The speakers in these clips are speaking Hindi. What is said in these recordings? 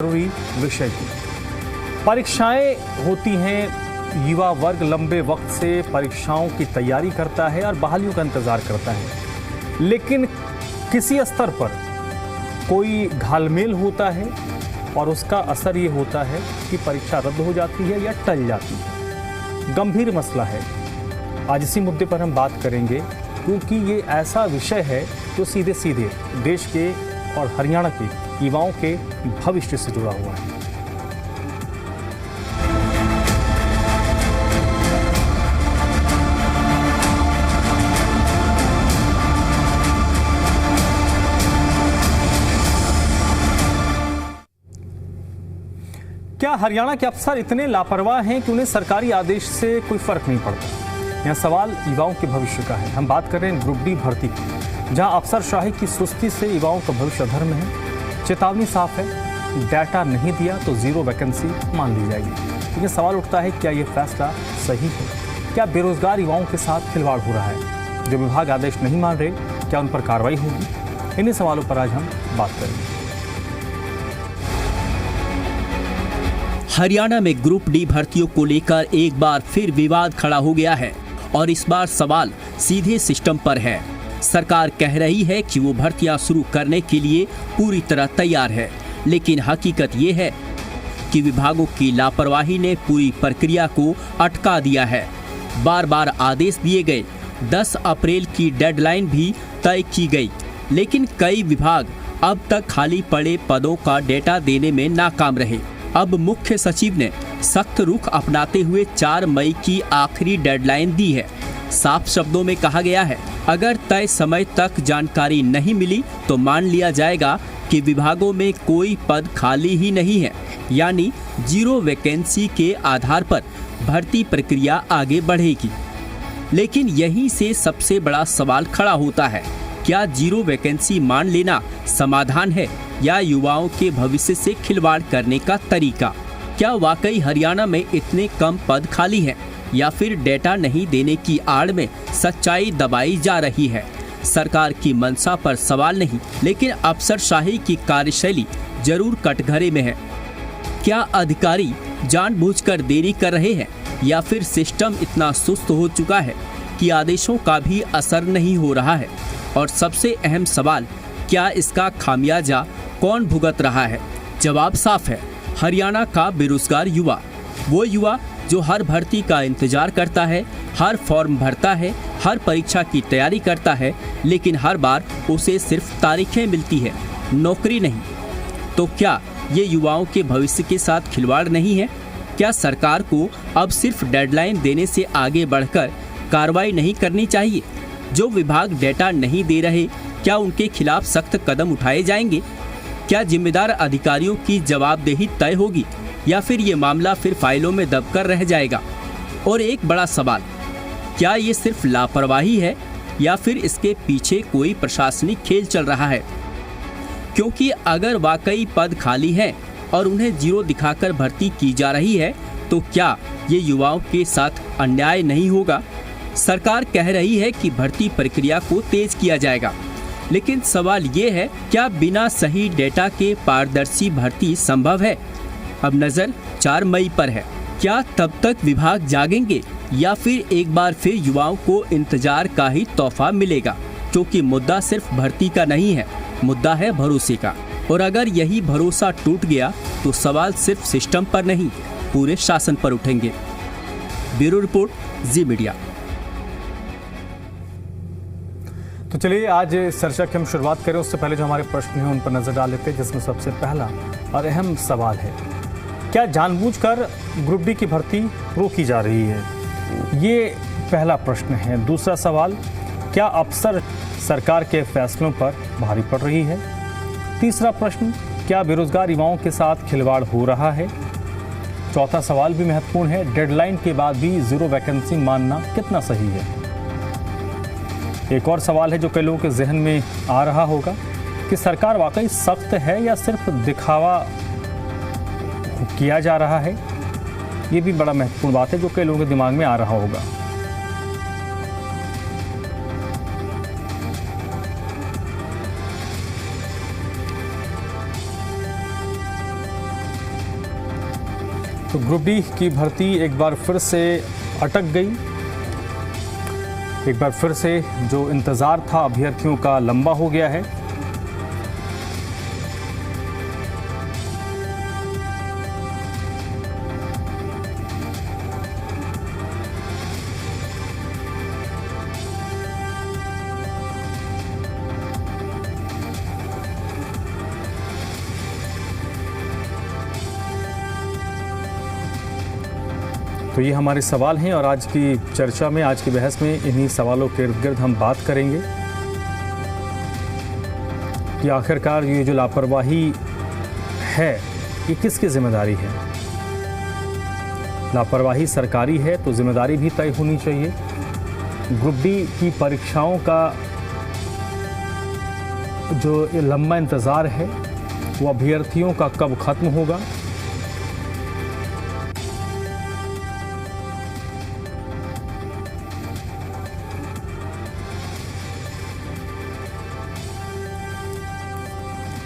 जरूरी विषय की परीक्षाएं होती हैं। युवा वर्ग लंबे वक्त से परीक्षाओं की तैयारी करता है और बहालियों का इंतजार करता है, लेकिन किसी स्तर पर कोई घालमेल होता है और उसका असर ये होता है कि परीक्षा रद्द हो जाती है या टल जाती है। गंभीर मसला है। आज इसी मुद्दे पर हम बात करेंगे, क्योंकि ये ऐसा विषय है जो सीधे सीधे देश के और हरियाणा के युवाओं के भविष्य से जुड़ा हुआ है। क्या हरियाणा के अफसर इतने लापरवाह हैं कि उन्हें सरकारी आदेश से कोई फर्क नहीं पड़ता? यह सवाल युवाओं के भविष्य का है। हम बात कर रहे हैं ग्रुप डी भर्ती की, जहां अफसरशाही की सुस्ती से युवाओं का भविष्य अधर में है। चेतावनी साफ है, डाटा नहीं दिया तो जीरो वैकेंसी मान ली जाएगी। लेकिन सवाल उठता है, क्या ये फैसला सही है? क्या बेरोजगार युवाओं के साथ खिलवाड़ हो रहा है? जो विभाग आदेश नहीं मान रहे, क्या उन पर कार्रवाई होगी? इन्हीं सवालों पर आज हम बात करेंगे। हरियाणा में ग्रुप डी भर्तियों को लेकर एक बार फिर विवाद खड़ा हो गया है और इस बार सवाल सीधे सिस्टम पर है। सरकार कह रही है कि वो भर्तियां शुरू करने के लिए पूरी तरह तैयार है, लेकिन हकीकत ये है कि विभागों की लापरवाही ने पूरी प्रक्रिया को अटका दिया है। बार बार आदेश दिए गए, 10 अप्रैल की डेडलाइन भी तय की गई, लेकिन कई विभाग अब तक खाली पड़े पदों का डेटा देने में नाकाम रहे। अब मुख्य सचिव ने सख्त रुख अपनाते हुए 4 मई की आखिरी डेडलाइन दी है। साफ शब्दों में कहा गया है, अगर तय समय तक जानकारी नहीं मिली तो मान लिया जाएगा कि विभागों में कोई पद खाली ही नहीं है, यानी जीरो वैकेंसी के आधार पर भर्ती प्रक्रिया आगे बढ़ेगी। लेकिन यहीं से सबसे बड़ा सवाल खड़ा होता है, क्या जीरो वैकेंसी मान लेना समाधान है या युवाओं के भविष्य से खिलवाड़ करने का तरीका? क्या वाकई हरियाणा में इतने कम पद खाली हैं या फिर डेटा नहीं देने की आड़ में सच्चाई दबाई जा रही है? सरकार की मंशा पर सवाल नहीं, लेकिन अफसरशाही की कार्यशैली जरूर कटघरे में है। क्या अधिकारी जानबूझकर देरी कर रहे हैं या फिर सिस्टम इतना सुस्त हो चुका है कि आदेशों का भी असर नहीं हो रहा है? और सबसे अहम सवाल, क्या इसका खामियाजा कौन भुगत रहा है? जवाब साफ है, हरियाणा का बेरोजगार युवा। वो युवा जो हर भर्ती का इंतजार करता है, हर फॉर्म भरता है, हर परीक्षा की तैयारी करता है, लेकिन हर बार उसे सिर्फ तारीखें मिलती है, नौकरी नहीं। तो क्या ये युवाओं के भविष्य के साथ खिलवाड़ नहीं है? क्या सरकार को अब सिर्फ डेडलाइन देने से आगे बढ़कर कार्रवाई नहीं करनी चाहिए? जो विभाग डेटा नहीं दे रहे, क्या उनके खिलाफ सख्त कदम उठाए जाएंगे? क्या जिम्मेदार अधिकारियों की जवाबदेही तय होगी या फिर ये मामला फिर फाइलों में दबकर रह जाएगा? और एक बड़ा सवाल, क्या ये सिर्फ लापरवाही है या फिर इसके पीछे कोई प्रशासनिक खेल चल रहा है? क्योंकि अगर वाकई पद खाली हैं और उन्हें जीरो दिखाकर भर्ती की जा रही है, तो क्या ये युवाओं के साथ अन्याय नहीं होगा? सरकार कह रही है कि भर्ती प्रक्रिया को तेज किया जाएगा, लेकिन सवाल ये है, क्या बिना सही डेटा के पारदर्शी भर्ती संभव है? अब नजर 4 मई पर है। क्या तब तक विभाग जागेंगे या फिर एक बार फिर युवाओं को इंतजार का ही तोहफा मिलेगा? क्योंकि मुद्दा सिर्फ भर्ती का नहीं है, मुद्दा है भरोसे का। और अगर यही भरोसा टूट गया तो सवाल सिर्फ सिस्टम पर नहीं, पूरे शासन पर उठेंगे। ब्यूरो रिपोर्ट, जी मीडिया। तो चलिए आज चर्चा की हम शुरुआत करें। उससे पहले जो हमारे प्रश्न हैं उन पर नजर डाल लेते हैं, जिसमें सबसे पहला और अहम सवाल है, क्या जानबूझकर ग्रुप डी की भर्ती रोकी जा रही है? ये पहला प्रश्न है। दूसरा सवाल, क्या अफसर सरकार के फैसलों पर भारी पड़ रही है? तीसरा प्रश्न, क्या बेरोजगार युवाओं के साथ खिलवाड़ हो रहा है? चौथा सवाल भी महत्वपूर्ण है, डेडलाइन के बाद भी जीरो वैकेंसी मानना कितना सही है? एक और सवाल है जो कई लोगों के जहन में आ रहा होगा कि सरकार वाकई सख्त है या सिर्फ दिखावा किया जा रहा है? ये भी बड़ा महत्वपूर्ण बात है जो कई लोगों के दिमाग में आ रहा होगा। तो ग्रुप डी की भर्ती एक बार फिर से अटक गई। एक बार फिर से जो इंतज़ार था अभ्यर्थियों का लंबा हो गया है। तो ये हमारे सवाल हैं और आज की चर्चा में, आज की बहस में इन्हीं सवालों के इर्द गिर्द हम बात करेंगे कि आखिरकार ये जो लापरवाही है ये किसकी जिम्मेदारी है। लापरवाही सरकारी है तो जिम्मेदारी भी तय होनी चाहिए। ग्रुप डी की परीक्षाओं का जो लंबा इंतज़ार है वो अभ्यर्थियों का कब खत्म होगा।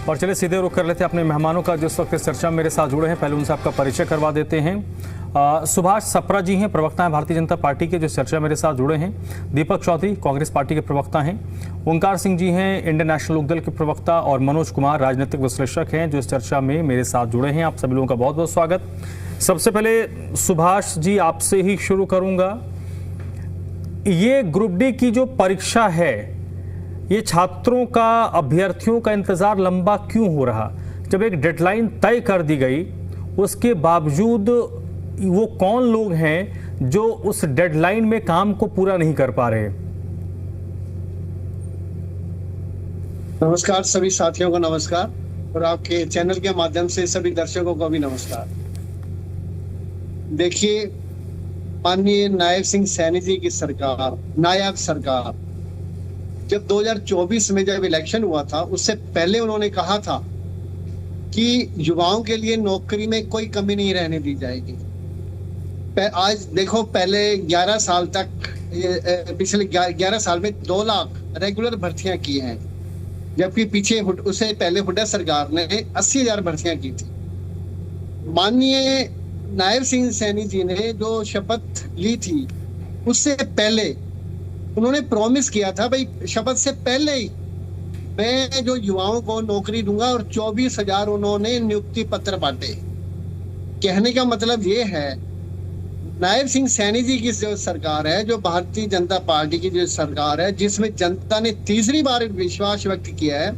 और चलिए सीधे रुख कर लेते हैं अपने मेहमानों का जो इस वक्त इस चर्चा में मेरे साथ जुड़े हैं। पहले उनसे आपका परिचय करवा देते हैं। सुभाष सप्रा जी हैं, प्रवक्ता हैं भारतीय जनता पार्टी के, जो इस चर्चा में मेरे साथ जुड़े हैं। दीपक चौधरी कांग्रेस पार्टी के प्रवक्ता हैं। ओंकार सिंह जी हैं, इंडियन नेशनल लोकदल के प्रवक्ता। और मनोज कुमार राजनीतिक विश्लेषक हैं, जो इस चर्चा में मेरे साथ जुड़े हैं। आप सभी लोगों का बहुत बहुत स्वागत। सबसे पहले सुभाष जी आपसे ही शुरू करूंगा। ये ग्रुप डी की जो परीक्षा है, ये छात्रों का, अभ्यर्थियों का इंतजार लंबा क्यों हो रहा? जब एक डेडलाइन तय कर दी गई, उसके बावजूद वो कौन लोग हैं जो उस डेडलाइन में काम को पूरा नहीं कर पा रहे? नमस्कार सभी साथियों को नमस्कार, और आपके चैनल के माध्यम से सभी दर्शकों को भी नमस्कार। देखिए, माननीय नायब सिंह सैनी जी की सरकार, नायब सरकार, जब 2024 में जब इलेक्शन हुआ था, उससे पहले उन्होंने कहा था कि युवाओं के लिए नौकरी में कोई कमी नहीं रहने दी जाएगी। आज देखो, पहले 11 साल तक, पिछले 11 साल में 2 लाख रेगुलर भर्तियां की हैं, जबकि पीछे उससे पहले हुड्डा सरकार ने 80,000 भर्तियां की थी। माननीय नायब सिंह सैनी जी ने जो शपथ ली थी, उससे पहले उन्होंने प्रॉमिस किया था, भाई शपथ से पहले ही मैं जो युवाओं को नौकरी दूंगा, और 24,000 उन्होंने नियुक्ति पत्र बांटे। कहने का मतलब ये है, नायब सिंह सैनी जी की जो सरकार है, जो भारतीय जनता पार्टी की जो सरकार है, जिसमें जनता ने तीसरी बार विश्वास व्यक्त किया है,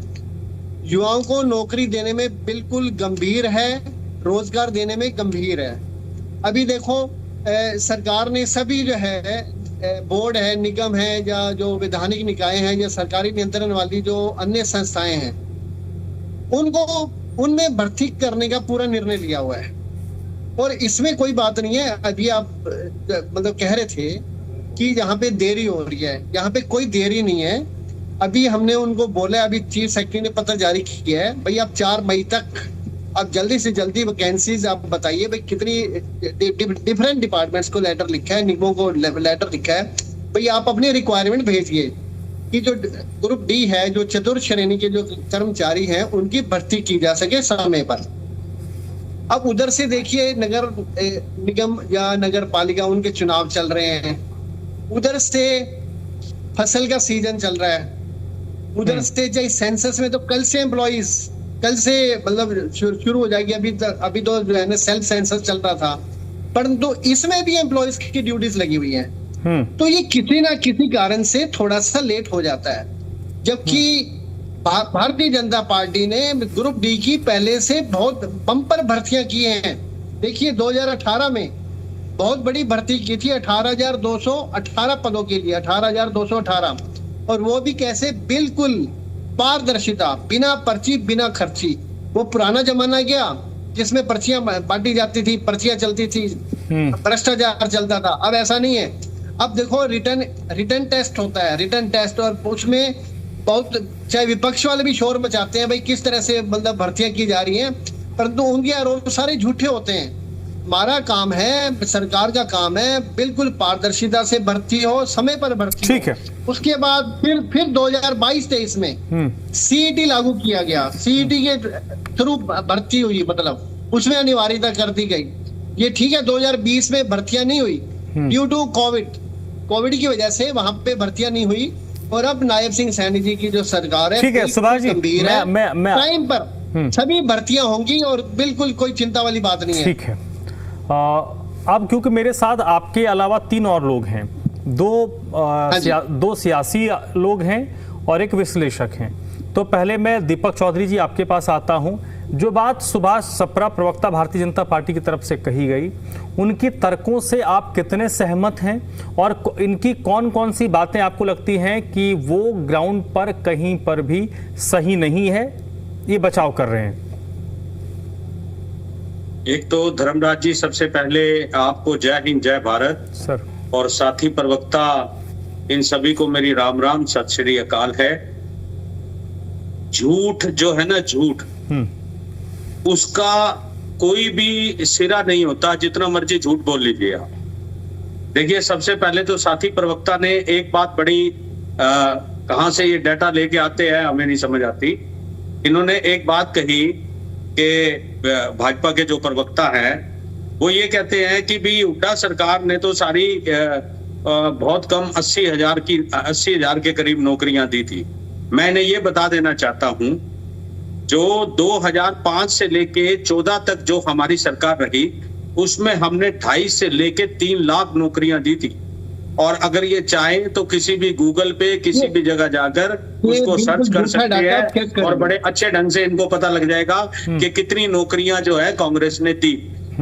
युवाओं को नौकरी देने में बिल्कुल गंभीर है, रोजगार देने में गंभीर है। अभी देखो, सरकार ने सभी जो है बोर्ड है, निगम है, या जो वैधानिक निकाय हैं, या सरकारी नियंत्रण वाली जो अन्य संस्थाएं हैं, उनमें भर्ती करने का पूरा निर्णय लिया हुआ है। और इसमें कोई बात नहीं है। अभी आप मतलब कह रहे थे कि यहाँ पे देरी हो रही है, यहाँ पे कोई देरी नहीं है। अभी हमने उनको बोला, अभी चीफ सेक्रेटरी ने पत्र जारी किया है, भाई आप 4 मई तक आप जल्दी से जल्दी वैकेंसीज आप बताइए, भाई कितनी डिफरेंट डिपार्टमेंट्स को लेटर लिखा है, निगमों को लेटर लिखा है, भाई आप अपनी रिक्वायरमेंट भेजिए कि जो ग्रुप डी है, जो चतुर्थ श्रेणी के जो कर्मचारी हैं, उनकी भर्ती की जा सके समय पर। अब उधर से देखिए, नगर निगम या नगर पालिका, उनके चुनाव चल रहे हैं, उधर से फसल का सीजन चल रहा है, उधर से चाहे सेंसस में तो कल से एम्प्लॉइज, कल से मतलब शुरू हो जाएगी। अभी तो जो है ना सेल्फ सेंसस चल रहा था, परंतु इसमें भी एम्प्लॉइज की ड्यूटीज लगी हुई हैं। तो ये किसी ना किसी कारण से थोड़ा सा लेट हो जाता है, जबकि भारतीय जनता पार्टी ने ग्रुप डी की पहले से बहुत बम्पर भर्तियां की हैं। देखिए, 2018 में बहुत बड़ी भर्ती की थी, 18,218 पदों के लिए, 18,218, और वो भी कैसे, बिल्कुल पारदर्शिता, बिना पर्ची, बिना खर्ची। वो पुराना जमाना गया जिसमें पर्चियां बांटी जाती थी, पर्चियां चलती थी, भ्रष्टाचार चलता था। अब ऐसा नहीं है। अब देखो, रिटर्न टेस्ट होता है, रिटर्न टेस्ट, और उसमें बहुत, चाहे विपक्ष वाले भी शोर मचाते हैं, भाई किस तरह से मतलब भर्तियां की जा रही हैं, परंतु उनके आरोप सारे झूठे होते हैं। हमारा काम है, सरकार का काम है, बिल्कुल पारदर्शिता से भर्ती हो, समय पर भर्ती। ठीक है। उसके बाद फिर 2022-23 में सीईटी लागू किया गया, सीईटी के थ्रू भर्ती हुई, मतलब उसमें अनिवार्यता कर दी गई। ये ठीक है 2020 में भर्तियां नहीं हुई ड्यू टू कोविड की वजह से वहां पे भर्तियां नहीं हुई, और अब नायब सिंह सैनी जी की जो सरकार है, ठीक है सुभाष जी, गंभीर है, मैं टाइम पर सभी भर्तियां होंगी और बिल्कुल कोई चिंता वाली बात नहीं है। ठीक है। अब क्योंकि मेरे साथ आपके अलावा 3 और लोग हैं, दो सियासी लोग हैं और एक विश्लेषक हैं, तो पहले मैं दीपक चौधरी जी आपके पास आता हूं। जो बात सुभाष सप्रा प्रवक्ता भारतीय जनता पार्टी की तरफ से कही गई, उनकी तर्कों से आप कितने सहमत हैं और इनकी कौन कौन सी बातें आपको लगती हैं कि वो ग्राउंड पर कहीं पर भी सही नहीं है, ये बचाव कर रहे हैं? एक तो धर्मराज जी, सबसे पहले आपको जय हिंद जय भारत सर, और साथी प्रवक्ता इन सभी को मेरी राम राम सत श्री अकाल है। झूठ जो है ना, झूठ उसका कोई भी सिरा नहीं होता, जितना मर्जी झूठ बोल लीजिए आप। देखिए, सबसे पहले तो साथी प्रवक्ता ने एक बात बड़ी कहां से ये डाटा लेके आते हैं हमें नहीं समझ आती। इन्होंने एक बात कही कि भाजपा के जो प्रवक्ता हैं वो ये कहते हैं कि भी हुड्डा सरकार ने तो सारी बहुत कम 80,000 के करीब नौकरियां दी थी। मैं इन्हें ये बता देना चाहता हूं, जो 2005 से लेके 14 तक जो हमारी सरकार रही, उसमें हमने 2.5 से लेके 3 लाख नौकरियां दी थी। और अगर ये चाहें तो किसी भी गूगल पे किसी भी जगह जाकर उसको सर्च कर सकते हैं और बड़े अच्छे ढंग से इनको पता लग जाएगा कि कितनी नौकरियां जो है कांग्रेस ने दी।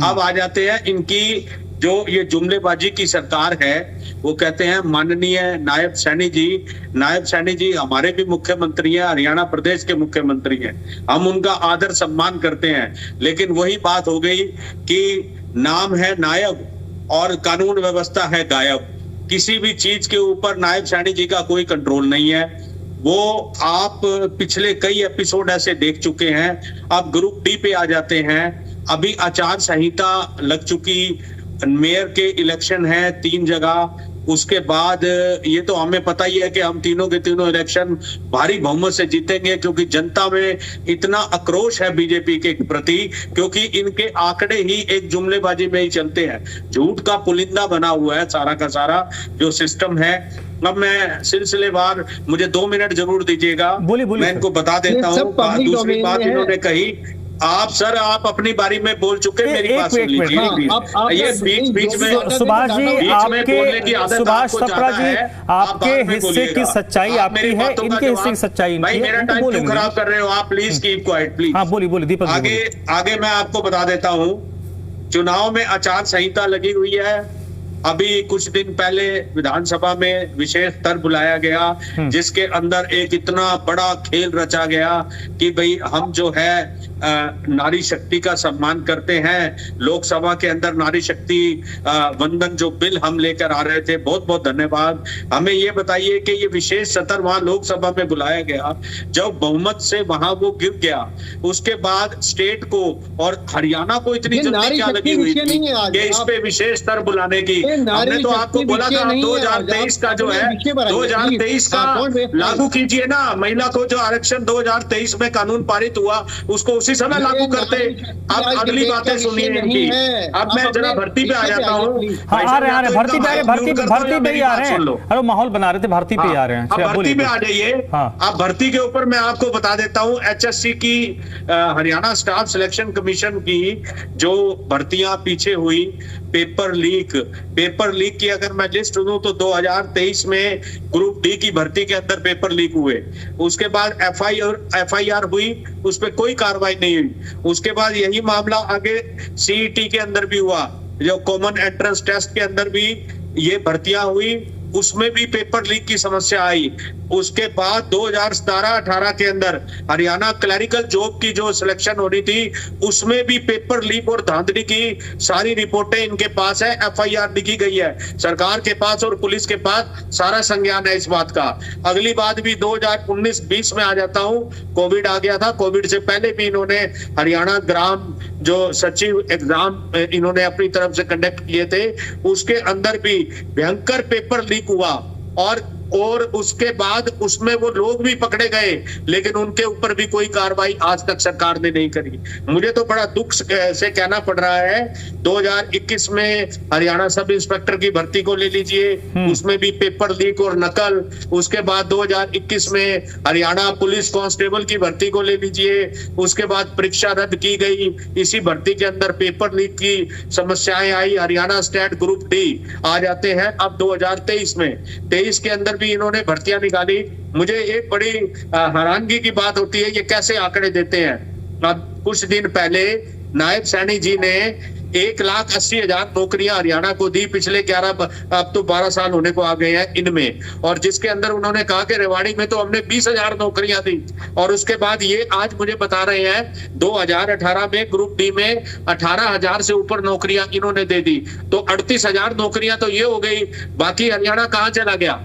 अब आ जाते हैं इनकी जो ये जुमलेबाजी की सरकार है। वो कहते हैं माननीय नायब सैनी जी हमारे भी मुख्यमंत्री हैं, हरियाणा प्रदेश के मुख्यमंत्री हैं, हम उनका आदर सम्मान करते हैं। लेकिन वही बात हो गई कि नाम है नायब और कानून व्यवस्था है गायब। किसी भी चीज के ऊपर नायब सैनी जी का कोई कंट्रोल नहीं है। वो आप पिछले कई एपिसोड ऐसे देख चुके हैं। अब ग्रुप डी पे आ जाते हैं। अभी आचार संहिता लग चुकी, मेयर के इलेक्शन है 3 जगह। उसके बाद ये तो हमें पता ही है कि हम तीनों के तीनों इलेक्शन भारी बहुमत से जीतेंगे, क्योंकि जनता में इतना आक्रोश है बीजेपी के प्रति, क्योंकि इनके आंकड़े ही एक जुमलेबाजी में ही चलते हैं। झूठ का पुलिंदा बना हुआ है सारा का सारा जो सिस्टम है। अब मैं सिलसिलेवार, मुझे 2 मिनट जरूर दीजिएगा, मैं इनको बता देता हूँ। दूसरी बात इन्होंने कही, आप अपनी बारी में बोल चुके, मेरी बात सुन लीजिए। ये बीच में सुभाष जी, सुभाष सप्रा जी, आपके हिस्से की सच्चाई आपकी है, इनके हिस्से की सच्चाई इनकी है। मेरा टाइम क्यों खराब कर रहे हो आप? Please keep quiet please. हाँ बोलिए दीपक। आगे मैं आपको बता देता हूँ, चुनाव में आचार संहिता लगी हुई है। अभी कुछ दिन पहले विधानसभा में विशेष सत्र बुलाया गया, जिसके अंदर एक इतना बड़ा खेल रचा गया कि भाई हम जो है नारी शक्ति का सम्मान करते हैं। लोकसभा के अंदर नारी शक्ति वंदन जो बिल हम लेकर आ रहे थे, बहुत बहुत धन्यवाद। हमें ये बताइए कि ये विशेष सत्र वहां लोकसभा में बुलाया गया, जब बहुमत से वहां वो गिर गया, उसके बाद स्टेट को और हरियाणा को इतनी जल्दी क्या लगी हुई थी कि इस पे विशेष सत्र बुलाने की? हमने तो आपको बोला था 2023 का जो है 2023 का लागू कीजिए ना। महिला को जो आरक्षण 2023 में कानून पारित हुआ, उसको उसी समय लागू करते। अब अगली बातें सुनिए इनकी। अब मैं जरा भर्ती पे आ जाता हूँ। आ रहे हैं भर्ती पे ही आ रहे हैं। अरे माहौल बना रहे थे, भर्ती पे आ रहे हैं। अब भर्ती पे आ जाइए। अब भर्ती के ऊपर मैं आपको बता देता हूँ, HSC की हरियाणा स्टाफ सिलेक्शन कमीशन की जो भर्तियां पीछे हुई, पेपर लीक की अगर मैं लिस्ट दूं तो 2023 में ग्रुप डी की भर्ती के अंदर पेपर लीक हुए। उसके बाद FIR हुई, उस पर कोई कार्रवाई नहीं हुई। उसके बाद यही मामला आगे CET के अंदर भी हुआ, जो कॉमन एंट्रेंस टेस्ट के अंदर भी ये भर्तियां हुई, उसमें भी पेपर लीक की समस्या आई। उसके बाद 2017-18 के अंदर हरियाणा क्लरिकल जॉब की जो सिलेक्शन होनी थी, उसमें भी पेपर लीक और धांधली की सारी रिपोर्टें इनके पास है। FIR लिखी गई है सरकार के पास और पुलिस के पास, सारा संज्ञान है इस बात का। अगली बात भी 2019-20 में आ जाता हूं, कोविड आ गया था। कोविड से पहले भी इन्होंने हरियाणा ग्राम जो सचिव एग्जाम इन्होंने अपनी तरफ से कंडक्ट किए थे, उसके अंदर भी भयंकर पेपर लीक हुआ। और और उसके बाद उसमें वो लोग भी पकड़े गए, लेकिन उनके ऊपर भी कोई कार्रवाई आज तक सरकार ने नहीं करी। मुझे तो बड़ा दुख से कहना पड़ रहा है, 2021 में हरियाणा सब इंस्पेक्टर की भर्ती को ले लीजिए, उसमें भी पेपर लीक और नकल। उसके बाद 2021 में हरियाणा पुलिस कांस्टेबल की भर्ती को ले लीजिए, उसके बाद परीक्षा रद्द की गई, इसी भर्ती के अंदर पेपर लीक की समस्याएं आई, हरियाणा स्टेट ग्रुप डी आ जाते हैं। अब 2023 में 23 के अंदर भी इन्होंने भर्तियां निकाली। मुझे एक बड़ी हैरानगी की बात होती है, ये कैसे आंकड़े देते हैं। अब कुछ दिन पहले नायब सैनी जी ने 1,80,000 नौकरियां हरियाणा को दी पिछले 11 अब तो 12 साल होने को आ गए हैं इनमें, और जिसके अंदर उन्होंने कहा कि रेवाड़ी में तो हमने 20,000 नौकरियां दी। और उसके बाद ये आज मुझे बता रहे हैं 2018 में ग्रुप डी में 18,000 से ऊपर नौकरियां इन्होंने दे दी, तो 38,000 नौकरियां तो ये हो गई, बाकी हरियाणा कहां चला गया।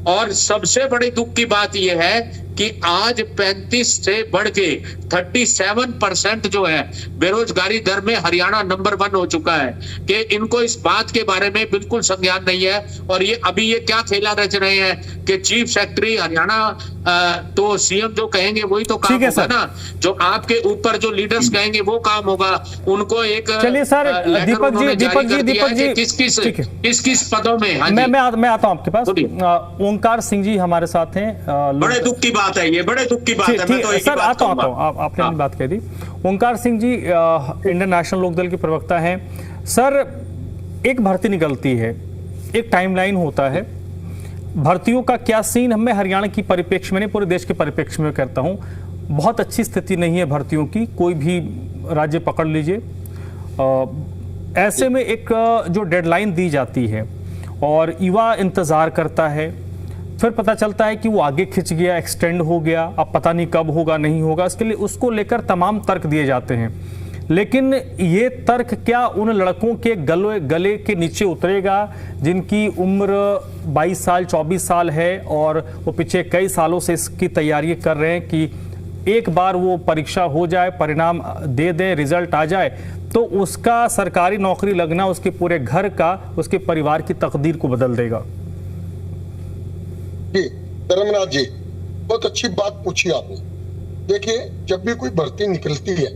और सबसे बड़ी दुख की बात यह है कि आज 35 से बढ़ के 37% जो है बेरोजगारी दर में हरियाणा नंबर 1 हो चुका है, कि इनको इस बात के बारे में बिल्कुल संज्ञान नहीं है। और ये अभी ये क्या खेला रच रहे हैं कि चीफ सेक्रेटरी हरियाणा, तो सीएम जो कहेंगे वही तो काम होगा ना, जो आपके ऊपर जो लीडर्स कहेंगे वो काम होगा। उनको एक चलिए सर, दीपक जी किस किस पदों में। मैं आता हूं आपके पास। ओंकार सिंह जी हमारे साथ हैं। बड़े दुख की बात है, ये बड़े दुख की बात है। मैं तो एक सर बात आता हूं, आपने अपनी बात कह दी। ओंकार सिंह जी इंडियन नेशनल लोकदल के प्रवक्ता हैं। सर, एक भर्ती निकलती है, एक टाइमलाइन होता है, भर्तियों का क्या सीन, मैं हरियाणा की परिप्रेक्ष्य में नहीं पूरे देश के परिप्रेक्ष्य में कहता हूं, बहुत अच्छी स्थिति नहीं है भर्तियों की, कोई भी राज्य पकड़ लीजिए। ऐसे में एक जो डेडलाइन दी जाती है और युवा इंतजार करता है, फिर पता चलता है कि वो आगे खिंच गया, एक्सटेंड हो गया, अब पता नहीं कब होगा, नहीं होगा, इसके लिए उसको लेकर तमाम तर्क दिए जाते हैं। लेकिन ये तर्क क्या उन लड़कों के गले के नीचे उतरेगा जिनकी उम्र 22 साल 24 साल है और वो पिछले कई सालों से इसकी तैयारी कर रहे हैं कि एक बार वो परीक्षा हो जाए, परिणाम दे दें, रिजल्ट आ जाए तो उसका सरकारी नौकरी लगना उसके पूरे घर का, उसके परिवार की तकदीर को बदल देगा। जी धर्मराज जी, बहुत अच्छी बात पूछी आपने। देखिए, जब भी कोई भर्ती निकलती है,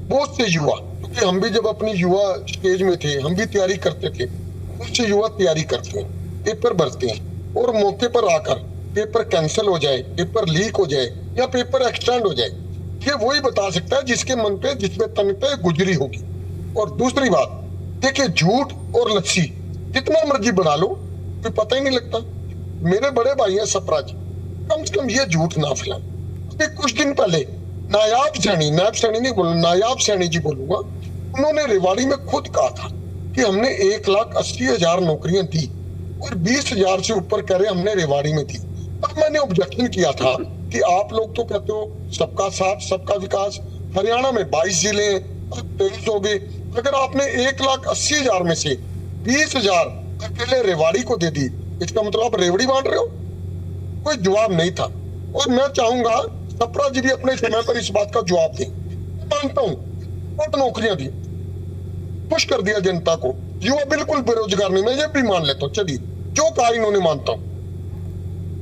बहुत से युवा, क्योंकि हम भी जब अपनी युवा स्टेज में थे, हम भी तैयारी करते थे, बहुत से युवा तैयारी करते हैं, पेपर भरते हैं और मौके पर आकर पेपर कैंसिल हो जाए, पेपर लीक हो जाए या पेपर एक्सटेंड हो जाए, ये वही बता सकता है जिसके मन पे, जिसमें तन पे गुजरी होगी। और दूसरी बात, देखिए, झूठ और लस्सी जितना मर्जी बना लो, कोई पता ही नहीं लगता। मेरे बड़े भाई हैं सप्राज, कम से कम ये झूठ ना फैलाएं। अभी कुछ दिन पहले नायब सैनी नहीं बोलूंगा, नायब सैनी जी बोलूंगा, उन्होंने रेवाड़ी में खुद कहा था कि हमने 1,80,000 नौकरियां दी और 20,000 से ऊपर कह रहे हमने रेवाड़ी में दी। अब मैंने ऑब्जेक्शन किया था कि आप लोग तो कहते हो सबका साथ सबका विकास, हरियाणा में 22 जिले हैं, 23 हो गए, अगर आपने 1,80,000 में से 20,000 अकेले रेवाड़ी को दे दी, इसका मतलब आप रेवड़ी बांट रहे हो? कोई जवाब नहीं था। और मैं चाहूंगा सप्रा जी भी अपने समय पर इस बात का जवाब दें। मानता हूं बहुत नौकरियां दी, खुश कर दिया जनता को, युवा बिल्कुल बेरोजगार नहीं, मैं ये भी मान लेता हूँ, चलिए जो कहा इन्होंने मानता हूं।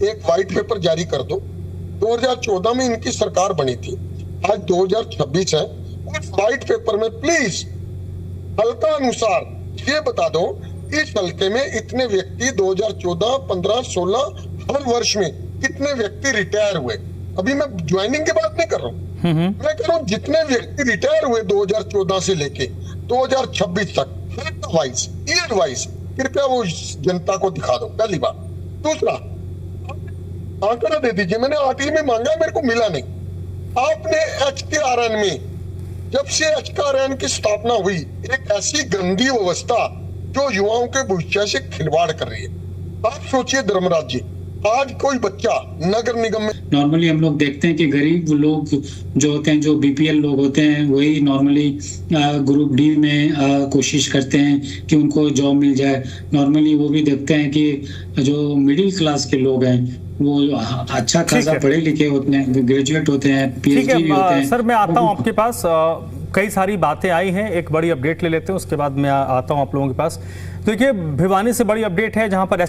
एक व्हाइट पेपर जारी कर दो, 2014 में इनकी सरकार बनी थी, आज 2026 है, उस व्हाइट पेपर में प्लीज हल्का अनुसार ये बता दो इस हल्के में इतने व्यक्ति 2014, 15, 16 हर वर्ष में कितने व्यक्ति रिटायर हुए। अभी मैं ज्वाइनिंग की बात नहीं कर रहा हूँ, मैं कह रहा हूँ जितने व्यक्ति रिटायर हुए 2014 से लेके 2026 तक, ईयर वाइज कृपया वो जनता को दिखा दो, पहली बात। दूसरा, आंकड़ा दे दीजिए, मैंने आरटीई में मांगा, मेरे को मिला नहीं। आपने HKRN में, जब से HKRN की स्थापना हुई, एक ऐसी गंदी व्यवस्था जो युवाओं के भविष्य से खिलवाड़ कर रही है। आप सोचिए धर्मराज जी, आज कोई बच्चा नगर निगम में, नॉर्मली हम लोग देखते हैं कि गरीब लोग जो होते हैं, जो BPL लोग होते हैं, वही नॉर्मली ग्रुप डी में कोशिश करते हैं कि उनको जॉब मिल जाए। नॉर्मली वो भी देखते हैं कि जो मिडिल क्लास के लोग हैं वो अच्छा खासा पढ़े लिखे होते हैं, ग्रेजुएट होते हैं, PhD भी होते हैं। सर, मैं आता हूँ आपके पास, कई सारी बातें आई हैं, एक बड़ी अपडेट ले लेते हैं, उसके बाद मैं आता हूँ आप लोगों के पास। देखिए, भिवानी से बड़ी अपडेट है जहां पर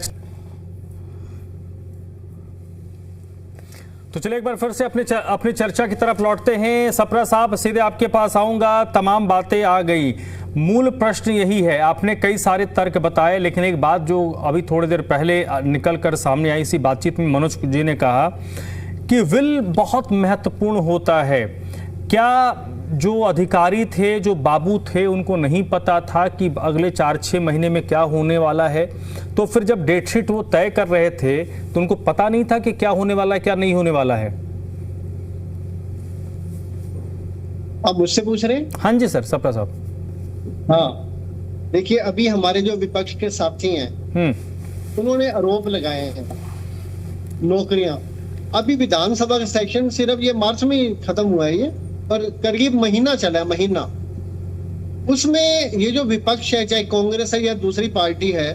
तो चलिए एक बार फिर से अपनी चर्चा की तरफ लौटते हैं। सप्रा साहब, सीधे आपके पास आऊंगा। तमाम बातें आ गई, मूल प्रश्न यही है। आपने कई सारे तर्क बताए, लेकिन एक बात जो अभी थोड़ी देर पहले निकल कर सामने आई, इसी बातचीत में मनोज जी ने कहा कि विल बहुत महत्वपूर्ण होता है। क्या जो अधिकारी थे, जो बाबू थे, उनको नहीं पता था कि अगले 4-6 महीने में क्या होने वाला है? तो फिर जब डेट शीट वो तय कर रहे थे तो उनको पता नहीं था कि क्या होने वाला है, क्या नहीं होने वाला है? आप मुझसे पूछ रहे हैं? हाँ जी सर, सप्रा साहब। हाँ, देखिए, अभी हमारे जो विपक्ष के साथी हैं उन्होंने आरोप लगाए हैं नौकरियां। अभी विधानसभा का सेशन सिर्फ ये मार्च में ही खत्म हुआ है, ये और करीब महीना चला है, महीना। उसमें ये जो विपक्ष है, चाहे कांग्रेस है या दूसरी पार्टी है,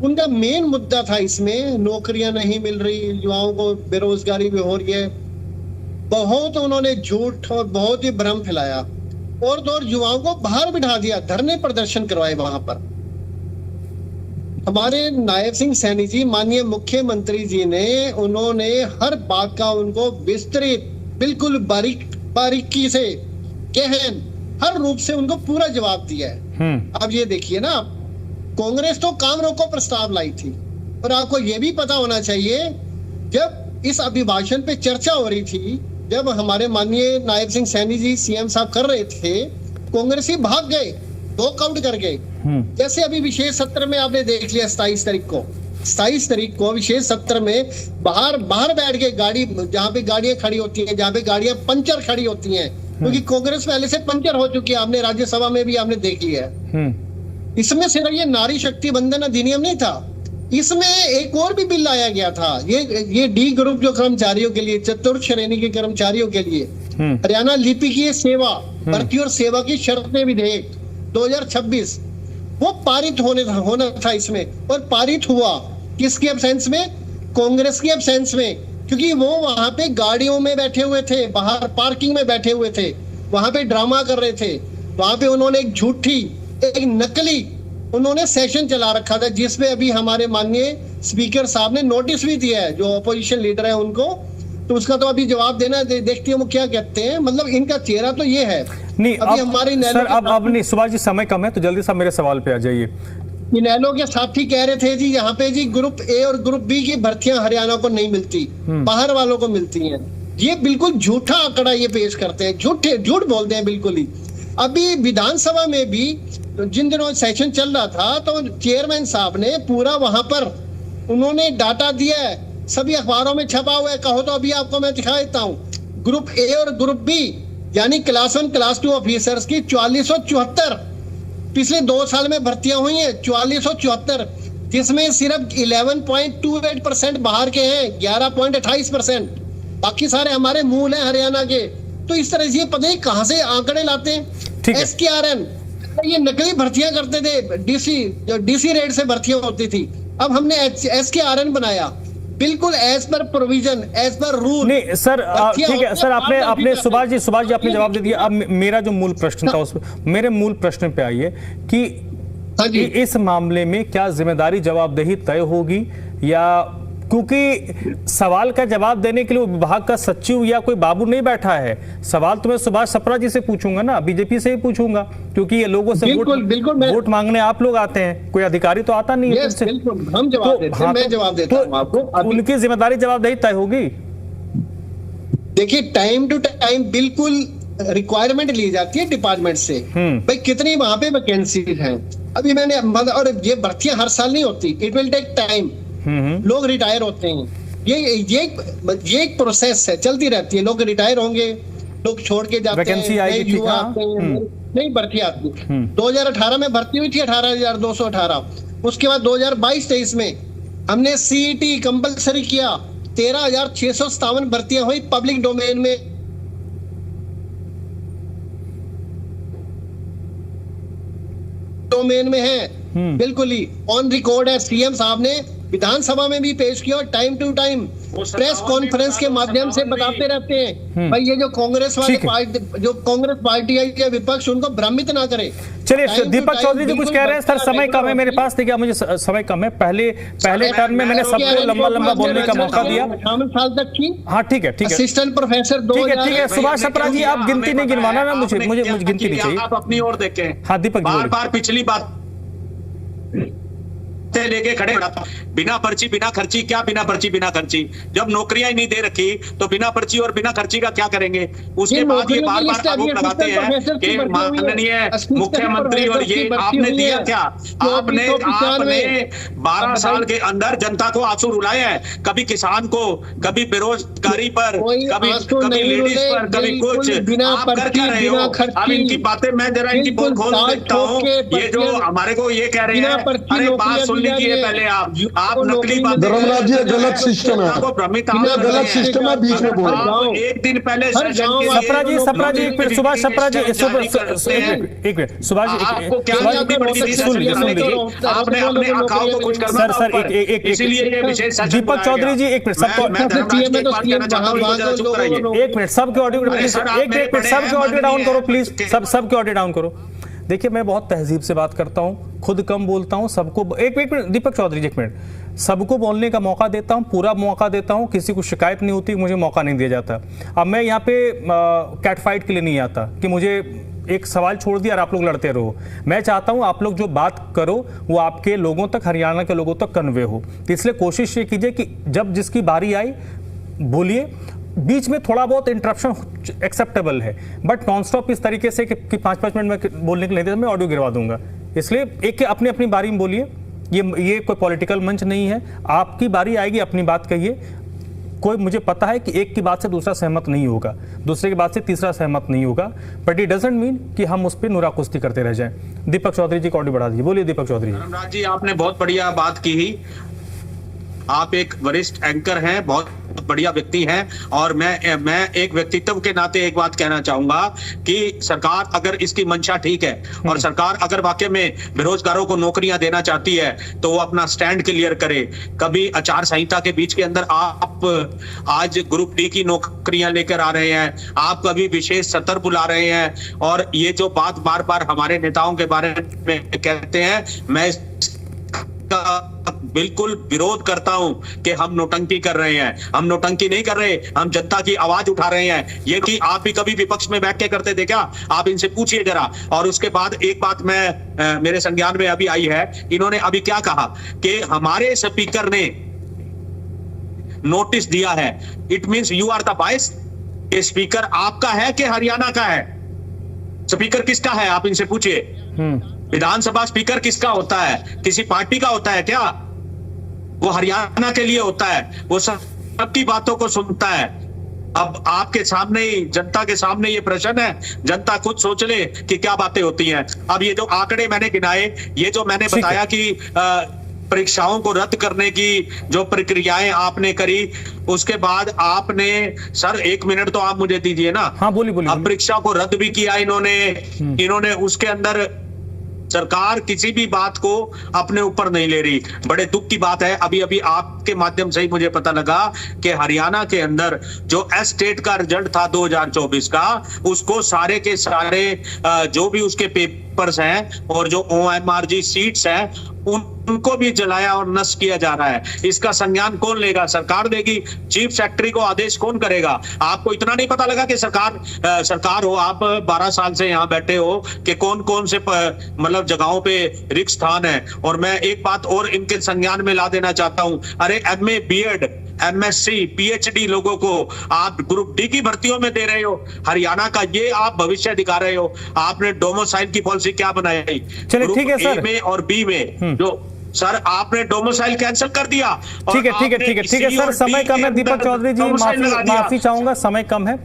उनका मेन मुद्दा था इसमें नौकरियां नहीं मिल रही, युवाओं को बेरोजगारी भी हो रही है। बहुत उन्होंने झूठ और बहुत ही भ्रम फैलाया और तो और युवाओं को बाहर बिठा दिया, धरने प्रदर्शन करवाए वहां पर। हमारे नायब सिंह सैनी जी, माननीय मुख्यमंत्री जी ने, उन्होंने हर बात का उनको विस्तृत, बिल्कुल बारीकी से, गहन, हर रूप से उनको पूरा जवाब दिया है। अब ये देखिए ना, कांग्रेस तो काम रोको प्रस्ताव लाई थी, और आपको ये भी पता होना चाहिए, जब इस अभिभाषण पे चर्चा हो रही थी, जब हमारे माननीय नायब सिंह सैनी जी सीएम साहब कर रहे थे, कांग्रेसी भाग गए, वॉकआउट कर गए। जैसे अभी विशेष सत्र में आपने देख लिया, 27 तारीख को विशेष सत्र में बाहर बैठ के, गाड़ी जहाँ पे गाड़ियां खड़ी होती हैं, जहाँ पे गाड़ियां पंचर खड़ी होती हैं, क्योंकि कांग्रेस पहले से पंचर हो चुकी है, आपने राज्यसभा में भी आपने देख लिया है। इसमें सिर्फ ये नारी शक्ति बंधन अधिनियम नहीं था, इसमें एक और भी बिल लाया गया था, ये डी ग्रुप जो कर्मचारियों के लिए, चतुर्थ श्रेणी के कर्मचारियों के लिए हरियाणा लिपिकीय सेवा भर्ती और सेवा की शर्तें विधेयक 2026, वो पारित होना था इसमें, और पारित हुआ किसकी एब्सेंस में? कांग्रेस की एब्सेंस में, क्योंकि वो वहां पे गाड़ियों में बैठे हुए थे, बाहर पार्किंग में बैठे हुए थे, वहां पे ड्रामा कर रहे थे। वहां पे उन्होंने एक झूठी, एक नकली उन्होंने सेशन चला रखा था, जिसपे अभी हमारे माननीय स्पीकर साहब ने नोटिस भी दिया है, जो अपोजिशन लीडर है उनको, तो उसका तो अभी जवाब देना, देखते हैं वो क्या कहते हैं। मतलब इनका चेहरा तो ये है। नहीं, अभी हमारे सर अब नहीं, सुभाष जी समय कम है, तो जल्दी से मेरे सवाल पे आ जाइए। इनेलो के साथी कह रहे थे जी, यहाँ पे जी ग्रुप ए और ग्रुप बी की भर्तियां हरियाणा को नहीं मिलती, बाहर वालों को मिलती हैं। ये बिल्कुल झूठा आंकड़ा ये पेश करते हैं, झूठ बोलते हैं बिल्कुल ही। अभी विधानसभा में भी जिन दिनों सेशन चल रहा था, तो चेयरमैन साहब ने पूरा वहां पर उन्होंने डाटा दिया है, सभी अखबारों में छपा हुआ है। कहो तो अभी आपको मैं दिखा देता हूँ। ग्रुप ए और ग्रुप बी यानी क्लास 1 क्लास 2 ऑफिसर्स की 4474 पिछले 2 साल में भर्तियां हुई हैं, 4474, जिसमें सिर्फ 11.28% बाहर के हैं, 11.28%, बाकी सारे हमारे मूल हैं हरियाणा के। तो इस तरह से पता नहीं कहां से आंकड़े लाते हैं। SKRN, ये नकली भर्तियां करते थे, डीसी रेट से भर्तियां होती थी, अब हमने SKRN बनाया, बिल्कुल as per provision, as per rule. नहीं सर, ठीक है सर, आपने सुभाष जी आपने जवाब दे दिया। अब मेरा जो मूल प्रश्न था, उस मेरे मूल प्रश्न पे आइए कि इस मामले में क्या जिम्मेदारी जवाबदेही तय होगी, या क्योंकि सवाल का जवाब देने के लिए विभाग का सचिव या कोई बाबू नहीं बैठा है। सवाल तो मैं सुभाष सप्रा जी से पूछूंगा ना, बीजेपी से ही पूछूंगा, क्योंकि ये लोगों से वोट मांगने आप लोग आते हैं, कोई अधिकारी तो आता नहीं है। हम जवाब देते हैं, मैं जवाब देता हूं आपको। उनकी जिम्मेदारी जवाबदेही तय होगी। देखिए, टाइम टू टाइम बिल्कुल रिक्वायरमेंट ली जाती है डिपार्टमेंट से, भाई कितनी वहां पे वैकेंसीज हैं। अभी मैंने, और ये भर्तियां हर साल नहीं होती, इट विल टेक टाइम। लोग रिटायर होते हैं, ये एक प्रोसेस है, चलती रहती है। लोग रिटायर होंगे, लोग छोड़ के जाते हैं, युवा आते हैं, नहीं भर्ती आती। 2018 में भर्ती हुई थी 18,218। उसके बाद 2022-23 में हमने CET कंपलसरी किया, 13,657 भर्तियां हुई पब्लिक डोमेन में है, बिल्कुल ही ऑन रिकॉर्ड है। सीएम साहब ने विधानसभा में भी पेश किया और time to time press conference के माध्यम से बताते रहते हैं। भाई ये जो कांग्रेस वाले जो कांग्रेस पार्टी है या विपक्ष, उनको भ्रमित ना करे। चलिए दीपक चौधरी जी कुछ कह रहे हैं। सर समय कम है मेरे पास, देखिए मुझे समय कम है। पहले टर्म में मैंने सबको लंबा बोलने का मौका दिया। 58 साल तक की। हाँ ठीक है असिस्टेंट प्रोफेसर ठीक है। सुभाष छपरा जी आप गिनती नहीं गिनवाना ना, मुझे गिनती नहीं चाहिए। आप अपनी ओर देखें। हाँ दीपक, बार पिछली बात लेके खड़े, बिना पर्ची बिना खर्ची। क्या बिना पर्ची बिना खर्ची? जब नौकरियां ही नहीं दे रखी तो बिना पर्ची और बिना खर्ची का क्या करेंगे? उसके बाद ये बार बार आरोप लगाते हैं कि माननीय मुख्यमंत्री, और ये आपने दिया क्या? आपने 12 साल के अंदर जनता को आंसू रुलाए हैं, कभी किसान को, कभी बेरोजगारी पर, कभी लेडीज पर, कभी कुछ। आप कर क्या रहे हो? अब इनकी बातें मैं जरा इनकी पोल खोल देखता हूँ। ये जो हमारे को ये कह रहे हैं, अरे बात सुन लीजिए पहले। आप नकली बात, धर्मराज जी गलत सिस्टम है, गलत सिस्टम है, बीच में बोल रहा हूं। एक दिन पहले सपरा जी फिर सुभाष छपरा जी एक मिनट सुभाष जी आपने अपने अकाउंट को कुछ करना सर इसीलिए ये विशेष दीपक चौधरी जी एक मिनट सबको एक मिनट सबके ऑडियो डाउन करो प्लीज, सबके ऑडियो डाउन करो। देखिए मैं बहुत तहजीब से बात करता हूं, खुद कम बोलता हूं, सबको एक मिनट दीपक चौधरी जी एक मिनट, सबको बोलने का मौका देता हूं, पूरा मौका देता हूं, किसी को शिकायत नहीं होती, मुझे मौका नहीं दिया जाता। अब मैं यहाँ पे कैट फाइट के लिए नहीं आता कि मुझे एक सवाल छोड़ दिया और आप लोग लड़ते रहो। मैं चाहता हूं आप लोग जो बात करो वो आपके लोगों तक, हरियाणा के लोगों तक कन्वे हो। तो इसलिए कोशिश ये कीजिए कि जब जिसकी बारी आई बोलिए, बीच में थोड़ा बहुत इंटरप्शन एक्सेप्टेबल है, बट नॉनस्टॉप इस तरीके से कि 5-5 मिनट में बोलने के लिए देता मैं ऑडियो गिरवा दूंगा। इसलिए एक अपनी अपनी बारी में बोलिए, ये कोई पॉलिटिकल मंच नहीं है। आपकी बारी आएगी, अपनी बात कहिए। कोई मुझे पता है कि एक की बात से दूसरा सहमत नहीं होगा, दूसरे की बात से तीसरा सहमत नहीं होगा, बट इट डजंट मीन कि हम उस पर नुराकुस्ती करते रह जाएं। दीपक चौधरी जी को ऑडियो बढ़ा दीजिए। बोलिए दीपक चौधरी जी। आपने बहुत बढ़िया बात की ही। आप एक वरिष्ठ एंकर हैं, बहुत बढ़िया व्यक्ति हैं, और मैं एक व्यक्तित्व के नाते एक बात कहना चाहूंगा कि सरकार अगर इसकी मंशा ठीक है और सरकार अगर वाकई में बेरोजगारों को नौकरियां देना चाहती है तो वो अपना स्टैंड क्लियर करे। कभी आचार संहिता के बीच के अंदर आप आज ग्रुप डी की नौकरियां लेकर आ रहे हैं, आप कभी विशेष सत्र बुला रहे हैं, और ये जो बात बार बार हमारे नेताओं के बारे में कहते हैं, मैं बिल्कुल विरोध करता हूं कि हम नौटंकी कर रहे हैं। हम नौटंकी नहीं कर रहे, हम जनता की आवाज उठा रहे हैं। ये कि आप भी कभी विपक्ष में बैठ के करते थे क्या? आप इनसे पूछिए जरा। और उसके बाद एक बात मेरे संज्ञान में अभी आई है, इन्होंने अभी क्या कहा कि हमारे स्पीकर ने नोटिस दिया है। It means you are the bias. ये स्पीकर आपका है कि हरियाणा का है? स्पीकर किसका है आप इनसे पूछिए। विधानसभा स्पीकर किसका होता है? किसी पार्टी का होता है क्या? वो हरियाणा के लिए होता है, वो सबकी बातों को सुनता है। अब आपके सामने ही, जनता के सामने ये प्रश्न है, जनता खुद सोच ले कि क्या बातें होती हैं। अब ये जो आंकड़े मैंने गिनाए, ये जो मैंने बताया कि परीक्षाओं को रद्द करने की जो प्रक्रियाएं आपने करी, उसके बाद आपने, सर 1 मिनट तो आप मुझे दीजिए ना। हाँ बोलिए। अब परीक्षा को रद्द भी किया इन्होंने उसके अंदर सरकार किसी भी बात को अपने ऊपर नहीं ले रही। बड़े दुख की बात है, अभी आपके माध्यम से ही मुझे पता लगा कि हरियाणा के अंदर जो एस्टेट का रिजल्ट था 2024 का, उसको सारे के सारे जो भी उसके पेपर्स हैं और जो OMRG सीट्स हैं उनको भी जलाया और नष्ट किया जा रहा है। इसका संज्ञान कौन लेगा? सरकार देगी। चीफ सेक्रेटरी को आदेश कौन करेगा? आपको इतना नहीं पता लगा कि सरकार हो, आप 12 साल से यहाँ बैठे हो, कि कौन कौन से मतलब जगहों पे रिक्त स्थान है। और मैं एक बात और इनके संज्ञान में ला देना चाहता हूँ, अरे MA BEd MSc PhD लोगों को आप ग्रुप डी की भर्तियों में दे रहे हो। हरियाणा का ये आप भविष्य दिखा रहे हो। आपने डोमिसाइल की पॉलिसी क्या बनाई? चलिए ठीक है सर। A में और B में जो सर आपने डोमिसाइल कैंसिल कर दिया। ठीक है सर, समय कम है। दीपक चौधरी जी माफी चाहूंगा, समय कम है।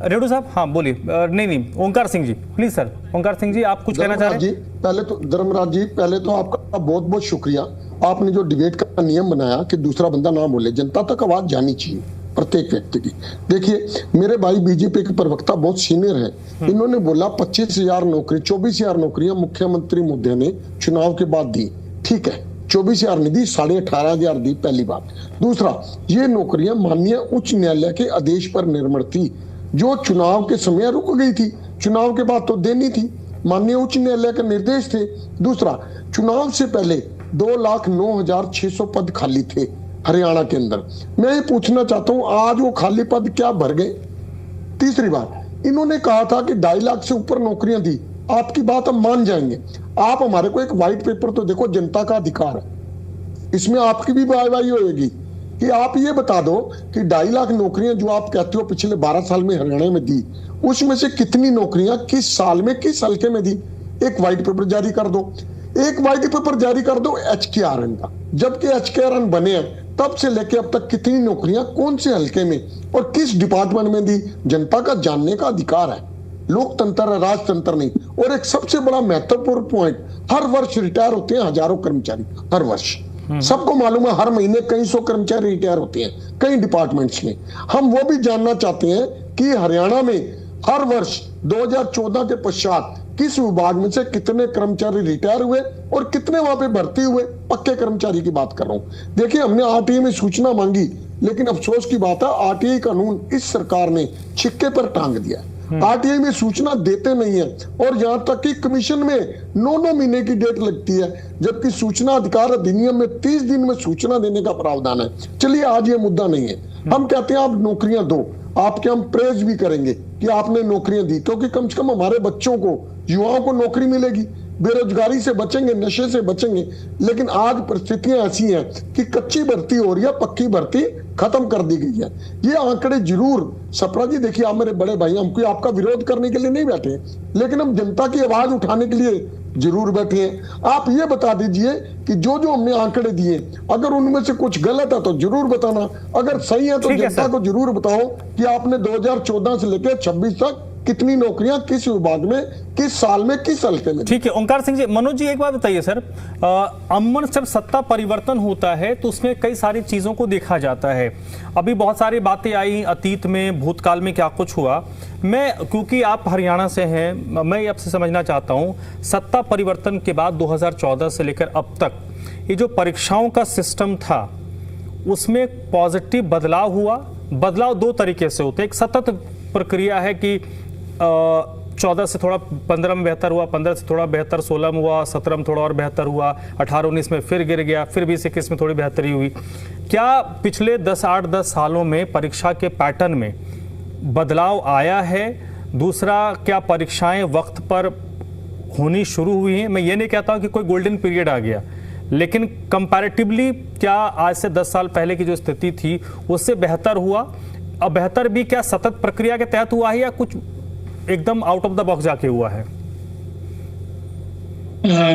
रेडू साहब हाँ बोलिए। नहीं ओंकार सिंह जी प्लीज। सर ओंकार सिंह जी आप कुछ कहना चाह रहे हैं? पहले तो धर्मराज जी, पहले तो आपका बहुत बहुत शुक्रिया। आपने जो डिबेट का नियम बनाया कि दूसरा बंदा ना बोले, जनता तक आवाज जानी चाहिए प्रत्येक व्यक्ति की। देखिए मेरे भाई बीजेपी के प्रवक्ता बहुत सीनियर हैं, इन्होंने बोला 25,000 नौकरी, 24,000 नौकरियां मुख्यमंत्री मोदी ने चुनाव के बाद दी। ठीक है, 24,000 नहीं दी, 18,500 दी। पहली बात। दूसरा, ये नौकरियां माननीय उच्च न्यायालय के आदेश पर निर्भर थी, जो चुनाव के समय रुक गई थी। चुनाव के बाद तो देनी थी, माननीय उच्च न्यायालय के निर्देश थे। दूसरा, चुनाव से पहले 2,09,600 पद खाली थे हरियाणा के अंदर। मैं ये पूछना चाहता हूं, आज वो खाली पद क्या भर गए? तीसरी बात, इन्होंने कहा था कि 2.5 लाख से ऊपर नौकरियां दी। आपकी बात हम मान जाएंगे। आप हमारे को एक व्हाइट पेपर तो देखो, जनता का अधिकार है, इसमें आपकी भी वाहवाही होगी कि आप ये बता दो कि 2.5 लाख नौकरियां जो आप कहते हो पिछले 12 साल में हरियाणा में दी, उसमें से कितनी नौकरियां किस साल में किस हल्के में दी? एक व्हाइट पेपर जारी कर दो। एक व्हाइट पेपर जारी कर दो HKRN का, जबकि HKRN बने हैं तब से लेके अब तक कितनी नौकरियां कौन से हल्के में और किस डिपार्टमेंट में दी? जनता का जानने का अधिकार है, लोकतंत्र है, राजतंत्र नहीं। और एक सबसे बड़ा महत्वपूर्ण पॉइंट, हर वर्ष रिटायर होते हैं हजारों कर्मचारी, हर वर्ष। सबको मालूम है हर महीने कई सौ कर्मचारी रिटायर होते हैं कई डिपार्टमेंट्स में। हम वो भी जानना चाहते हैं कि हरियाणा में हर वर्ष 2014 के पश्चात किस विभाग में से कितने कर्मचारी रिटायर हुए और कितने वहां पे भर्ती हुए? पक्के कर्मचारी की बात कर रहा हूं। देखिए, हमने RTI में सूचना मांगी, लेकिन अफसोस की बात है RTI कानून इस सरकार ने छिक्के पर टांग दिया। RTI में सूचना देते नहीं है और यहां तक कि कमीशन में 9 महीने की डेट लगती है, जबकि सूचना अधिकार अधिनियम में 30 दिन में सूचना देने का प्रावधान है। चलिए, आज ये मुद्दा नहीं है। हम कहते हैं आप नौकरियां दो, आपके हम प्रेज भी करेंगे कि आपने नौकरियां दी, क्योंकि कम से कम हमारे बच्चों को, युवाओं को नौकरी मिलेगी, बेरोजगारी से बचेंगे, नशे से बचेंगे। लेकिन आज परिस्थितियां ऐसी हैं कि कच्ची भर्ती हो रही है, पक्की भर्ती खत्म कर दी गई है। ये आंकड़े जरूर, सप्रा जी देखिए, आप मेरे बड़े भाई, हम कोई आपका विरोध करने के लिए नहीं बैठे, लेकिन हम जनता की आवाज उठाने के लिए जरूर बैठे हैं। आप ये बता दीजिए कि जो जो हमने आंकड़े दिए, अगर उनमें से कुछ गलत है तो जरूर बताना, अगर सही है तो जनता को जरूर बताओ कि आपने 2014 से लेकर 26 तक कितनी नौकरियां किस विभाग में, किस साल में, किस हल्के में। ठीक है, ओंकार सिंह जी। मनोज जी, एक बात बताइए सर, अमन जब सत्ता परिवर्तन होता है तो उसमें कई सारी चीजों को देखा जाता है। अभी बहुत सारी बातें आई अतीत में, भूतकाल में क्या कुछ हुआ। मैं, क्योंकि आप हरियाणा से हैं, मैं आपसे समझना चाहता हूं, सत्ता परिवर्तन के बाद 2014 से लेकर अब तक ये जो परीक्षाओं का सिस्टम था उसमें पॉजिटिव बदलाव हुआ। बदलाव 2 तरीके से होते हैं। एक सतत प्रक्रिया है कि 14 से थोड़ा 15 में बेहतर हुआ, 15 से थोड़ा बेहतर 16 में हुआ, 17 में थोड़ा और बेहतर हुआ, 18-19 में फिर गिर गया, फिर 20-21 में थोड़ी बेहतरी हुई। क्या पिछले 8-10 सालों में परीक्षा के पैटर्न में बदलाव आया है? दूसरा, क्या परीक्षाएं वक्त पर होनी शुरू हुई हैं? मैं ये नहीं कहता हूं कि कोई गोल्डन पीरियड आ गया, लेकिन कंपैरेटिवली क्या आज से 10 साल पहले की जो स्थिति थी उससे बेहतर हुआ? अब बेहतर भी क्या सतत प्रक्रिया के तहत हुआ है या कुछ एकदम आउट ऑफ द बॉक्स जाके हुआ है?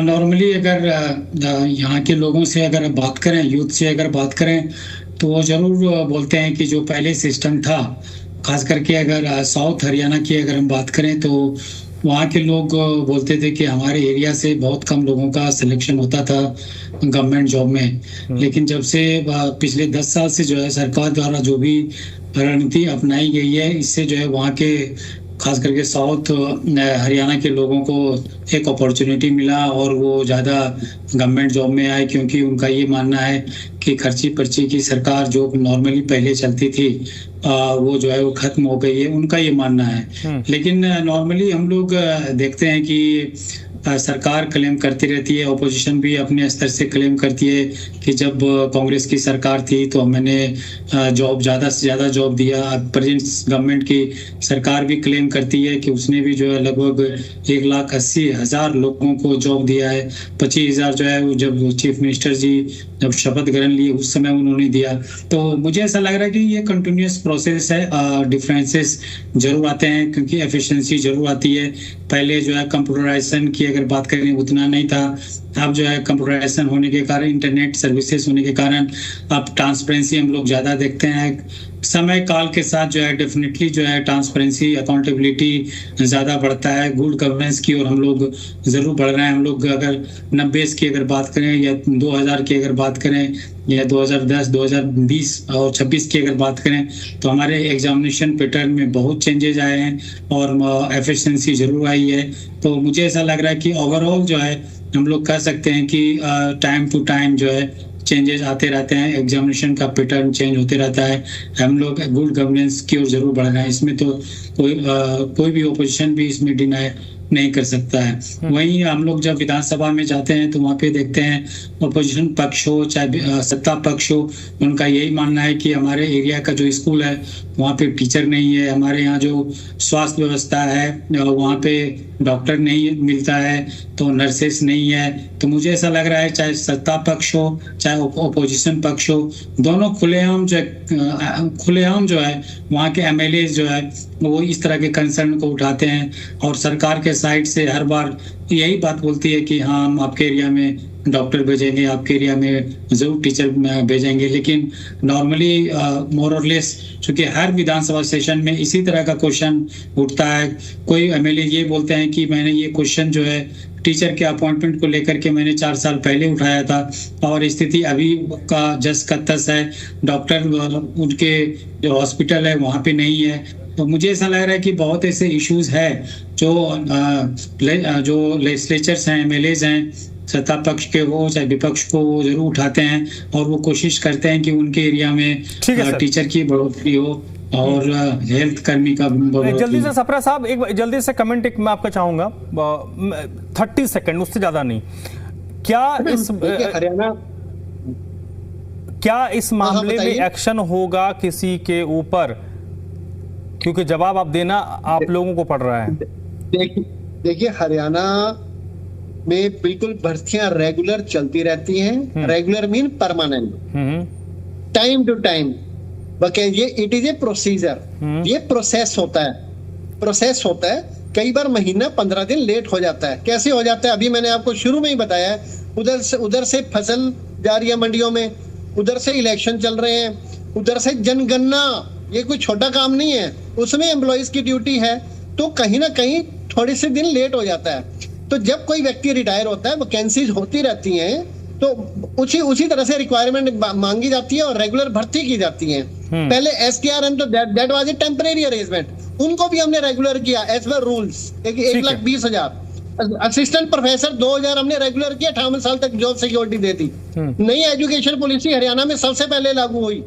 नॉर्मली अगर यहाँ के लोगों से अगर बात करें, यूथ से अगर बात करें, तो वो जरूर बोलते हैं कि जो पहले सिस्टम था, खास करके अगर साउथ हरियाणा की अगर हम बात करें, तो वहाँ के लोग बोलते थे कि हमारे एरिया से बहुत कम लोगों का सिलेक्शन होता था गवर्नमेंट जॉब में। लेकिन जब से पिछले 10 साल से जो है सरकार द्वारा जो भी रणनीति अपनाई गई है, इससे जो है वहाँ के खास करके साउथ हरियाणा के लोगों को एक अपॉर्चुनिटी मिला और वो ज़्यादा गवर्नमेंट जॉब में आए, क्योंकि उनका ये मानना है कि खर्ची पर्ची की सरकार जो नॉर्मली पहले चलती थी वो जो है वो खत्म हो गई है, उनका ये मानना है। लेकिन नॉर्मली हम लोग देखते हैं कि सरकार क्लेम करती रहती है, ऑपोजिशन भी अपने स्तर से क्लेम करती है कि जब कांग्रेस की सरकार थी तो मैंने जॉब ज़्यादा से ज़्यादा जॉब दिया। प्रेजेंट गवर्नमेंट की सरकार भी क्लेम करती है कि उसने भी जो है लगभग 1,80,000 लोगों को जॉब दिया है। 25,000 जो है वो जब चीफ मिनिस्टर जी जब शपथ ग्रहण लिए उस समय उन्होंने दिया। तो मुझे ऐसा लग रहा है कि ये कंटिन्यूअस प्रोसेस है। डिफरेंसेस जरूर आते हैं क्योंकि एफिशिएंसी जरूर आती है। पहले जो है कंप्यूटराइजेशन की अगर बात करें उतना नहीं था, अब जो है कंप्यूटराइजेशन होने के कारण, इंटरनेट सर्विसेज होने के कारण अब ट्रांसपेरेंसी हम लोग ज़्यादा देखते हैं। समय काल के साथ जो है डेफिनेटली जो है ट्रांसपेरेंसी, अकाउंटेबिलिटी ज़्यादा बढ़ता है। गुड गवर्नेंस की ओर हम लोग ज़रूर बढ़ रहे हैं। हम लोग अगर 90 की अगर बात करें या 2000 की अगर बात करें या 2010, 2020 और 26 की अगर बात करें तो हमारे एग्जामिनेशन पैटर्न में बहुत चेंजेज आए हैं और एफिशिएंसी जरूर आई है। तो मुझे ऐसा लग रहा है कि ओवरऑल जो है हम लोग कह सकते हैं कि टाइम टू टाइम जो है चेंजेस आते रहते हैं, एग्जामिनेशन का पैटर्न चेंज होते रहता है। हम लोग गुड गवर्नेंस की ओर जरूर बढ़ रहे हैं, इसमें तो कोई भी ओपोजिशन भी इसमें डिनाई नहीं कर सकता है। वहीं हम लोग जब विधानसभा में जाते हैं तो वहाँ पे देखते हैं ओपोजिशन पक्ष हो चाहे सत्ता पक्ष हो, उनका यही मानना है कि हमारे एरिया का जो स्कूल है वहाँ पे टीचर नहीं है, हमारे यहाँ जो स्वास्थ्य व्यवस्था है वहाँ पे डॉक्टर नहीं मिलता है, तो नर्सेस नहीं है। तो मुझे ऐसा लग रहा है चाहे सत्ता पक्ष हो चाहे ओपोजिशन पक्ष हो, दोनों खुलेआम जो है वहाँ के एमएलए जो है वो इस तरह के कंसर्न को उठाते हैं और सरकार के साइड से हर बार यही बात बोलती है कि हाँ हम आपके एरिया में डॉक्टर भेजेंगे, आपके एरिया में जरूर टीचर भेजेंगे। लेकिन नॉर्मली मोर और लेस चूंकि हर विधानसभा सेशन में इसी तरह का क्वेश्चन उठता है। कोई एमएलए ये बोलते हैं कि मैंने ये क्वेश्चन जो है टीचर के अपॉइंटमेंट को लेकर के मैंने 4 साल पहले उठाया था और स्थिति अभी का जस का तस है, डॉक्टर उनके जो हॉस्पिटल है वहाँ पे नहीं है। तो मुझे ऐसा लग रहा है कि बहुत ऐसे इश्यूज है जो लेजिस्लेचर्स हैं, एमएलएज हैं, सत्ता पक्ष के हो चाहे विपक्ष को, वो जरूर उठाते हैं और वो कोशिश करते हैं कि उनके एरिया में टीचर की बढ़ोतरी हो और हेल्थ कर्मी का जल्दी से सप्रा साहब एक जल्दी से कमेंट एक मैं आपका चाहूंगा 30 सेकंड, उससे ज्यादा नहीं। क्या इस मामले में एक्शन होगा किसी के ऊपर, क्योंकि जवाब आप देना आप लोगों को पड़ रहा है। देखिए हरियाणा में बिल्कुल भर्तियां रेगुलर चलती रहती हैं। Regular mean permanent, time to time. ये इट इज ए प्रोसीजर, ये प्रोसेस होता है। कई बार महीना 15 दिन लेट हो जाता है। कैसे हो जाता है अभी मैंने आपको शुरू में ही बताया है। उधर से फसल जा रही है मंडियों में, उधर से इलेक्शन चल रहे हैं, उधर से जनगणना, ये कोई छोटा काम नहीं है, उसमें एम्प्लॉइज की ड्यूटी है, तो कहीं ना कहीं थोड़े से दिन लेट हो जाता है। तो जब कोई व्यक्ति रिटायर होता है, वैकेंसीज होती रहती हैं, तो उसी तरह से रिक्वायरमेंट मांगी जाती है और रेगुलर भर्ती की जाती है। पहले SKRM तो that was a temporary arrangement, उनको भी हमने रेगुलर किया as per rules. 1,20,000 assistant professor 2,000 हमने रेगुलर किया, 58 साल तक जॉब सिक्योरिटी दे दी। नई एजुकेशन पॉलिसी हरियाणा में सबसे पहले लागू हुई।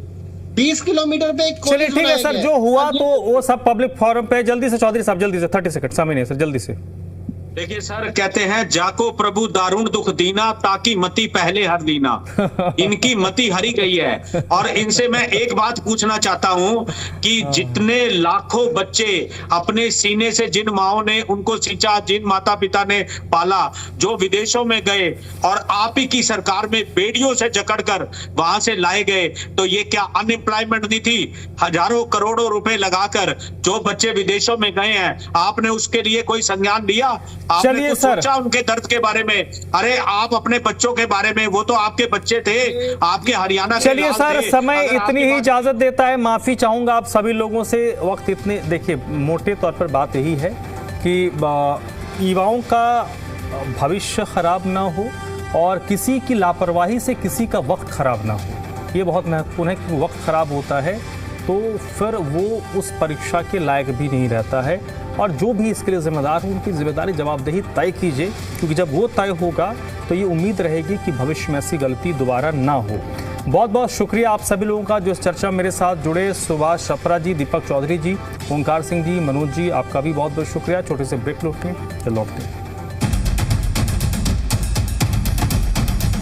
20 किलोमीटर पे एक चलिए ठीक है सर, जो हुआ तो वो सब पब्लिक फोरम पे। जल्दी से चौधरी साहब, जल्दी से 30 सेकंड समय नहीं सर, जल्दी से। देखिए सर, कहते हैं जाको प्रभु दारुण दुख दीना, ताकि मति पहले हर दीना। इनकी मति हरी गई है। और इनसे मैं एक बात पूछना चाहता हूं कि जितने लाखों बच्चे अपने सीने से जिन माओ ने उनको सींचा, जिन माता पिता ने पाला, जो विदेशों में गए और आप ही की सरकार में बेड़ियों से जकड़कर वहां से लाए गए, तो ये क्या अनएम्प्लॉयमेंट दी थी? हजारों करोड़ों रुपए लगाकर जो बच्चे विदेशों में गए हैं, आपने उसके लिए कोई संज्ञान लिया? आपने कुछ सोचा उनके दर्द के बारे में? अरे आप अपने बच्चों के बारे में, वो तो आपके बच्चे थे, आपके हरियाणा के। चलिए सर, समय इतनी ही इजाजत देता है। माफी चाहूंगा आप सभी लोगों से, वक्त इतने। देखिए मोटे तौर पर बात यही है कि युवाओं का भविष्य खराब ना हो और किसी की लापरवाही से किसी का वक्त खराब ना हो। ये बहुत महत्वपूर्ण है कि वक्त खराब होता है तो फिर वो उस परीक्षा के लायक भी नहीं रहता है। और जो भी इसके लिए जिम्मेदार हो, उनकी जिम्मेदारी जवाबदेही तय कीजिए, क्योंकि जब वो तय होगा तो ये उम्मीद रहेगी कि भविष्य में ऐसी गलती दोबारा ना हो। बहुत बहुत शुक्रिया आप सभी लोगों का जो इस चर्चा में मेरे साथ जुड़े। सुभाष छपरा जी, दीपक चौधरी जी, ओंकार सिंह जी, मनोज जी, आपका भी बहुत बहुत शुक्रिया। छोटे से ब्रेक लौटते हैं।